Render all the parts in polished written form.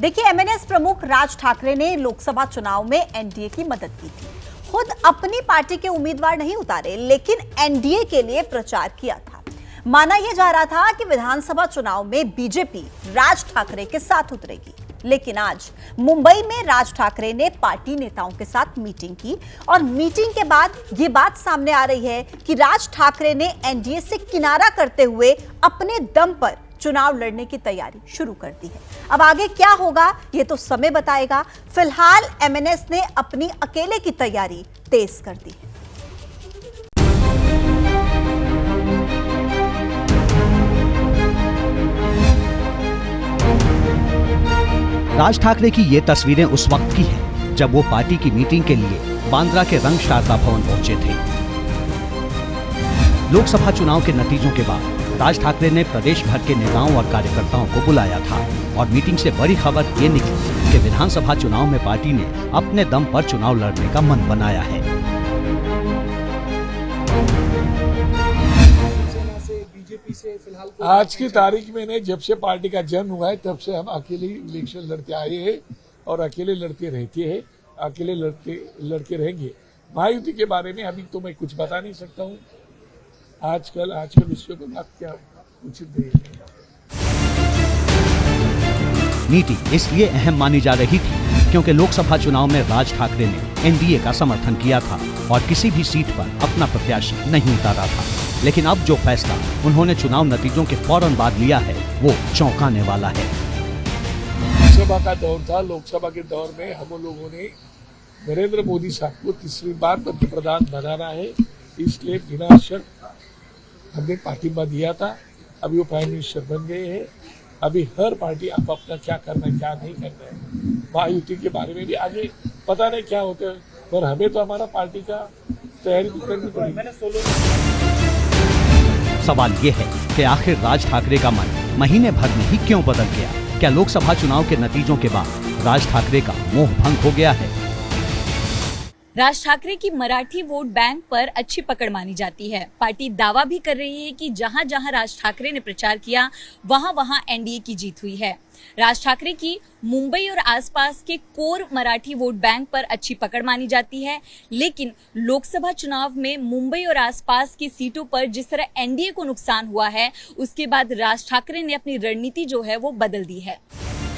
देखिए, एमएनएस प्रमुख राज ठाकरे ने लोकसभा चुनाव में एनडीए की मदद की थी। खुद अपनी पार्टी के उम्मीदवार नहीं उतारे, लेकिन एनडीए के लिए प्रचार किया था। माना यह जा रहा था कि विधानसभा चुनाव में बीजेपी राज ठाकरे के साथ उतरेगी, लेकिन आज मुंबई में राज ठाकरे ने पार्टी नेताओं के साथ मीटिंग की और मीटिंग के बाद यह बात सामने आ रही है कि राज ठाकरे ने एनडीए से किनारा करते हुए अपने दम पर चुनाव लड़ने की तैयारी शुरू कर दी है। अब आगे क्या होगा यह तो समय बताएगा। फिलहाल एमएनएस ने अपनी अकेले की तैयारी तेज कर दी है। राज ठाकरे की ये तस्वीरें उस वक्त की हैं जब वो पार्टी की मीटिंग के लिए बांद्रा के रंग शारदा भवन पहुंचे थे। लोकसभा चुनाव के नतीजों के बाद राज ठाकरे ने प्रदेश भर के नेताओं और कार्यकर्ताओं को बुलाया था और मीटिंग से बड़ी खबर ये निकली कि विधानसभा चुनाव में पार्टी ने अपने दम पर चुनाव लड़ने का मन बनाया है। आज की तारीख में ने जब से पार्टी का जन्म हुआ है तब से हम अकेले इलेक्शन लड़ते आए हैं और अकेले लड़ते रहते हैं, अकेले लड़के रहेंगे। महायुति के बारे में अभी तो मैं कुछ बता नहीं सकता हूँ। आजकल विश्व को बात क्या उचित नहीं। मीटिंग इसलिए अहम मानी जा रही थी क्योंकि लोकसभा चुनाव में राज ठाकरे ने एनडीए का समर्थन किया था और किसी भी सीट पर अपना प्रत्याशी नहीं उतारा था। लेकिन अब जो फैसला उन्होंने चुनाव नतीजों के फौरन बाद लिया है वो चौंकाने वाला है। लोकसभा का दौर था। लोकसभा के दौर में हम लोगों ने नरेंद्र मोदी साहब को तीसरी बार पंतप्रधान बनाना है, इसलिए बिना शर्त हमने पार्टिबा दिया था। अभी वो प्राइम मिनिस्टर बन गए हैं। अभी हर पार्टी आप अपना क्या करना है क्या नहीं करना है। महायुति के बारे में भी आगे पता नहीं क्या होता है, पर हमें तो हमारा पार्टी का तैयारी करनी पड़ेगी। सवाल ये है कि आखिर राज ठाकरे का मन महीने भर में ही क्यों बदल गया? क्या लोकसभा चुनाव के नतीजों के बाद राज ठाकरे का मोह भंग हो गया है? राज ठाकरे की मराठी वोट बैंक पर अच्छी पकड़ मानी जाती है। पार्टी दावा भी कर रही है कि जहां जहां राज ठाकरे ने प्रचार किया वहां वहां एनडीए की जीत हुई है। राज ठाकरे की मुंबई और आसपास के कोर मराठी वोट बैंक पर अच्छी पकड़ मानी जाती है, लेकिन लोकसभा चुनाव में मुंबई और आसपास की सीटों पर जिस तरह एनडीए को नुकसान हुआ है, उसके बाद राज ठाकरे ने अपनी रणनीति जो है वो बदल दी है।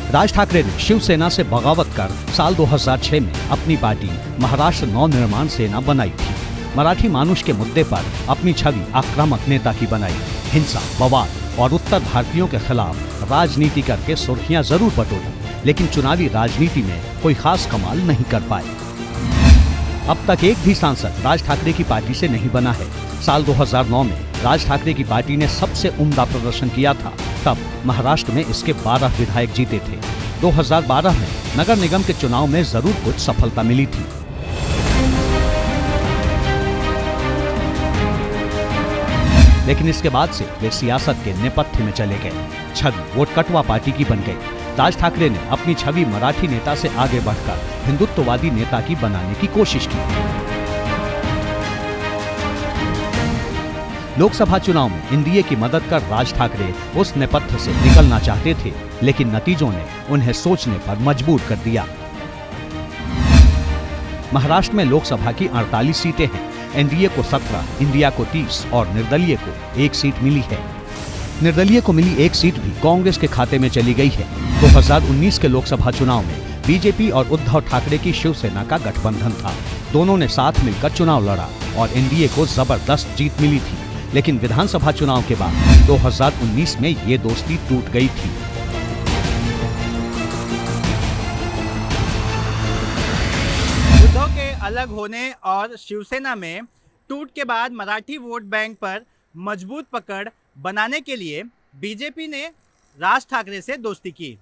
राज ठाकरे ने शिवसेना से बगावत कर साल 2006 में अपनी पार्टी महाराष्ट्र नवनिर्माण सेना बनाई थी। मराठी मानुष के मुद्दे पर अपनी छवि आक्रामक नेता की बनाई। हिंसा, बवाल और उत्तर भारतीयों के खिलाफ राजनीति करके सुर्खियां जरूर बटोरी, लेकिन चुनावी राजनीति में कोई खास कमाल नहीं कर पाए। अब तक एक भी सांसद राज ठाकरे की पार्टी से नहीं बना है। साल 2009 में राज ठाकरे की पार्टी ने सबसे उम्दा प्रदर्शन किया था। तब महाराष्ट्र में इसके 12 विधायक जीते थे। 2012 में नगर निगम के चुनाव में जरूर कुछ सफलता मिली थी। लेकिन इसके बाद से वे सियासत के नेपथ्य में चले गए। छवि वोट कटवा पार्टी की बन गई। राज ठाकरे ने अपनी छवि मराठी नेता से आगे बढ़कर हिंदुत्ववादी नेता की बनाने की कोशिश की। लोकसभा चुनाव में एनडीए की मदद कर राज ठाकरे उस नेपथ्य से निकलना चाहते थे, लेकिन नतीजों ने उन्हें सोचने पर मजबूर कर दिया। महाराष्ट्र में लोकसभा की 48 सीटें हैं। एनडीए को 17, इंडिया को 30 और निर्दलीय को 1 सीट मिली है। निर्दलीय को मिली 1 सीट भी कांग्रेस के खाते में चली गई है। 2019 के लोकसभा चुनाव में बीजेपी और उद्धव ठाकरे की शिवसेना का गठबंधन था। दोनों ने साथ मिलकर चुनाव लड़ा और एनडीए को जबरदस्त जीत मिली थी। लेकिन विधानसभा चुनाव के बाद 2019 में ये दोस्ती टूट गई थी। उद्धव के अलग होने और शिवसेना में टूट के बाद मराठी वोट बैंक पर मजबूत पकड़ बनाने के लिए बीजेपी ने राज ठाकरे से दोस्ती की।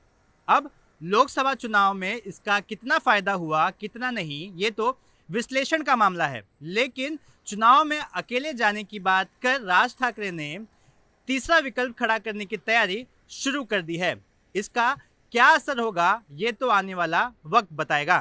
अब लोकसभा चुनाव में इसका कितना फायदा हुआ कितना नहीं, ये तो विश्लेषण का मामला है। लेकिन चुनाव में अकेले जाने की बात कर राज ठाकरे ने तीसरा विकल्प खड़ा करने की तैयारी शुरू कर दी है। इसका क्या असर होगा ये तो आने वाला वक्त बताएगा।